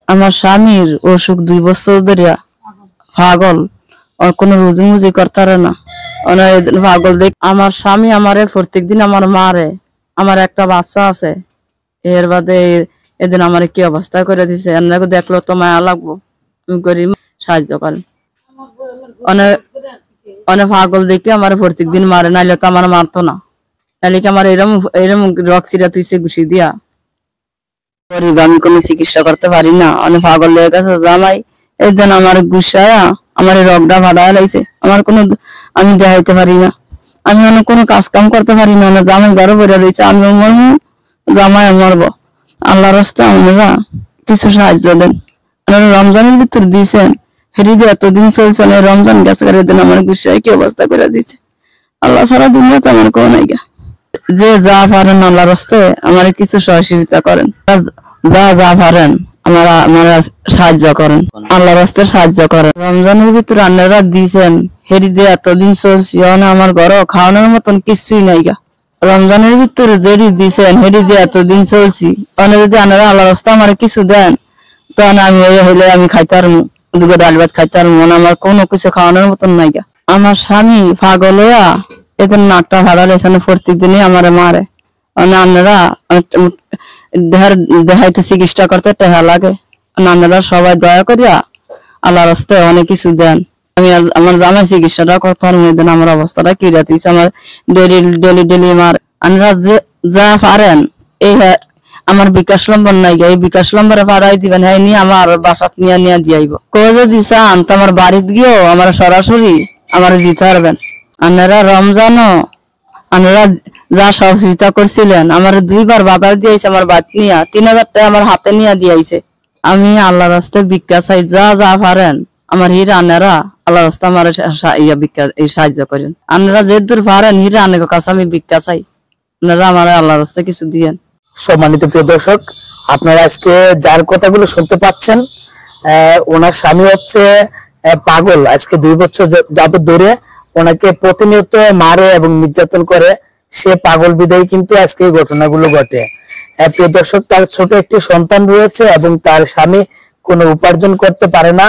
আমার স্বামীর অসুখ 2 বছর ধরে, পাগল, আর কোনো রুজি মুজি করতারে না, পাগল দেখ। আমার স্বামী আমারে প্রত্যেকদিন আমার মারে, আমার একটা বাচ্চা আছে, এর বাদে এদিন আমার কি অবস্থা করে দিছে, এনাকে দেখলো তো মায়া লাগবো, আমি করি সাহায্য করেন। অনেক অনেক পাগল দেখে আমার প্রত্যেকদিন মারে, নাইলে তো আমার মারতো না, নাইলে কি আমার এরম এরম রক চিরা তুইছে ঘুষি দিয়া গরিব, আমি কোনো চিকিৎসা করতে পারি না। অনেক পাগল লেগে গেছে জামাই, এই দিন আমার গুসায়া আমার রগটা ভাড়ায় লাগছে, আমার কোনো আমি দেখাইতে পারি না, আমি অনেক কোনো কাজ কাম করতে পারি না, জামাই ঘরে বেড়ে রয়েছে, আমি মরবো, জামাই মরবো। আল্লাহ রাস্তা আমরা কিছু সাহায্য দেন। রমজানের ভিতর দিয়েছেন, হেরিদে এতদিন চলছে না, রমজান গেছে দিন আমার গুসায় কি অবস্থা করে দিছে, আল্লাহ সারা দুনিয়াতে আমার কোনো নাই। যে যা পারেন আল্লাহ রাস্তায় আমার কিছু সহযোগিতা করেন, যা পারেন আমার সাহায্য করেন, আল্লাহ রাস্তায় সাহায্য করেন। রমজানের ভিতরে আন্নারা দিয়েছেন, হেরি দিয়ে এতদিন চলছি, আমার ঘর খাওয়ানোর মতন কিছুই নাই গা। রমজানের ভিতরে যেরি দিয়েছেন, হেরি দিয়ে এতদিন চলছি, যদি আন্নারা আল্লাহ রাস্তায় আমার কিছু দেন, তখন আমি হইলে আমি খাইতে পারবো, দুটো ডাল ভাত খাইতে পারবো, আমার কোনো কিছু খাওয়ানোর মতন নাই গা। আমার স্বামী পাগল হইয়া এদের নাকটা ভাড়া লেছে, প্রত্যেকদিনই আমার মারে, আপনারা দেখাইতে চিকিৎসা করতে টাকা লাগে, আপনারা সবাই দয়া করিয়া আল্লাহ রাস্তায় অনেক কিছু দেন। আমি আমার জামাই চিকিৎসাটা করতে দেন, আমার অবস্থাটা কি রাতিছে, আমার ডেলি মার। আপনারা যা পারেন, এই আমার বিকাশ নম্বর নাই, এই বিকাশ নম্বরে পাড়াই দিবেন, হ্যাঁ নিয়ে আমার বাসাত নিয়ে দিয়াইব। যদি চান তো আমার বাড়িতে গিয়েও আমার সরাসরি আমার দিতে পারবেন। আপনারা রমজানও আপনারা যা সহযোগিতা করছিলেন, আমার 2বার বাজার দিয়েছে, আমার বাদ নিয়ে 3000 টাকা আমার হাতে নিয়ে দিয়েছে। আমি আল্লাহ রাস্তায় ভিক্ষা চাই, যা পারেন আমার হিরা আনারা আল্লাহ রাস্তা আমার সাহায্য করেন। আপনারা যে দূর পারেন হিরা আনের কাছে আমি ভিক্ষা চাই, আপনারা আমার আল্লাহ রাস্তায় কিছু দিয়েন। সম্মানিত প্রিয় দর্শক, আপনারা আজকে যার কথাগুলো শুনতে পাচ্ছেন, ওনার স্বামী হচ্ছে পাগল। আজকে 2 বছর যাবত ধরে ওনাকে প্রতিনিয়ত মারে এবং নির্যাতন করে, সে পাগল বিদায় কিন্তু আজকে এই ঘটনাগুলো ঘটে। প্রিয় দর্শক, তার ছোট একটি সন্তান রয়েছে এবং তার স্বামী কোনো উপার্জন করতে পারে না।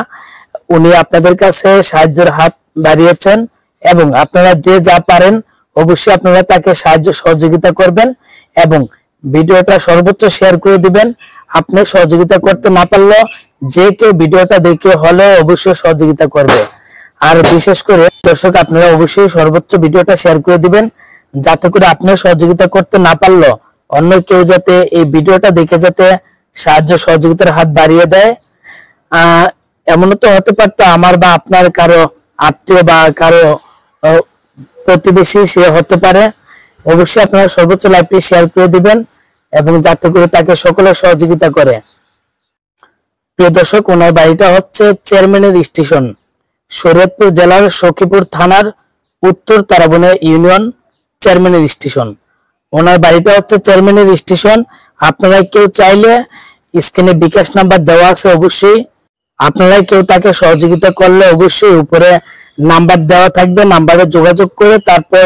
উনি আপনাদের কাছে সাহায্যের হাত বাড়িয়েছেন এবং আপনারা যে যা পারেন অবশ্যই আপনারা তাকে সাহায্য সহযোগিতা করবেন এবং ভিডিওটা সর্বোচ্চ শেয়ার করে দিবেন। আপনি সহযোগিতা করতে না পারলেও যে কেউ ভিডিওটা দেখে হলে অবশ্যই সহযোগিতা করবে। আর বিশেষ করে দর্শক, আপনারা অবশ্যই সর্বোচ্চ ভিডিওটা শেয়ার করে দিবেন, যাতে করে আপনি সহযোগিতা করতে না পারলেও অন্য কেউ যাতে এই ভিডিওটা দেখে যাতে সাহায্য সহযোগিতার হাত বাড়িয়ে দেয়। এমনও তো হতে পারতো আমার বা আপনার কারো আত্মীয় বা কারো প্রতিবেশী সে হতে পারে। অবশ্যই আপনারা সর্বোচ্চ লাইভটি শেয়ার করে দিবেন এবং যাতে করে তাকে সকলে সহযোগিতা করে। প্রিয় দর্শক, ওনার বাড়িটা হচ্ছে চেয়ারম্যানের স্টেশন, শরীয়তপুর জেলার সখীপুর থানার উত্তর তারাবনে ইউনিয়ন চেয়ারম্যানের স্টেশন। ওনার বাড়িটা হচ্ছে চেয়ারম্যানের স্টেশন। আপনারা কেউ চাইলে স্ক্রিনে বিকাশ নাম্বার দেওয়া আছে, অবশ্যই আপনারা কেউ তাকে সহযোগিতা করলে অবশ্যই উপরে নাম্বার দেওয়া থাকবে, নাম্বারে যোগাযোগ করে তারপর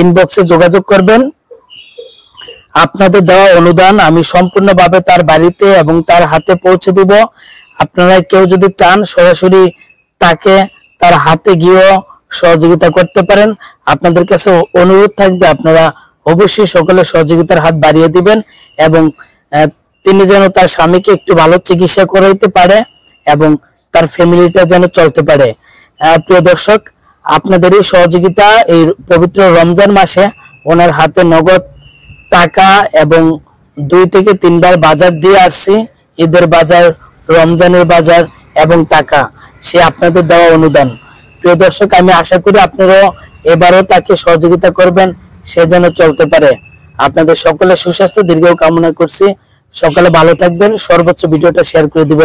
ইনবক্সে যোগাযোগ করবেন। আপনাদের দেওয়া অনুদান আমি সম্পূর্ণভাবে তার বাড়িতে এবং তার হাতে পৌঁছে দিব। আপনারা কেউ যদি চান সরাসরি তাকে তার হাতে গিয়েও সহযোগিতা করতে পারেন। আপনাদের কাছে অনুরোধ থাকবে আপনারা অবশ্যই সকলে সহযোগিতার হাত বাড়িয়ে দিবেন এবং তিনি যেন তার স্বামীকে একটু ভালো চিকিৎসা করাইতে পারে এবং তার ফ্যামিলিটা যেন চলতে পারে। প্রিয় দর্শক, আপনাদের এই সহযোগিতা এই পবিত্র রমজান মাসে ওনার হাতে নগদ টাকা এবং 2 থেকে 3 বার বাজার দিয়ে আসছি, ঈদের বাজার, রমজানের বাজার এবং টাকা, সে আপনাদের দেওয়া অনুদান। প্রিয় দর্শক, আমি আশা করি আপনারাও এবারও তাকে সহযোগিতা করবেন, সে যেন চলতে পারে। আপনাদের সকলের সুস্বাস্থ্য দীর্ঘায়ু কামনা করছি। সকলে ভালো থাকবেন, সর্বোচ্চ ভিডিওটা শেয়ার করে দিবেন।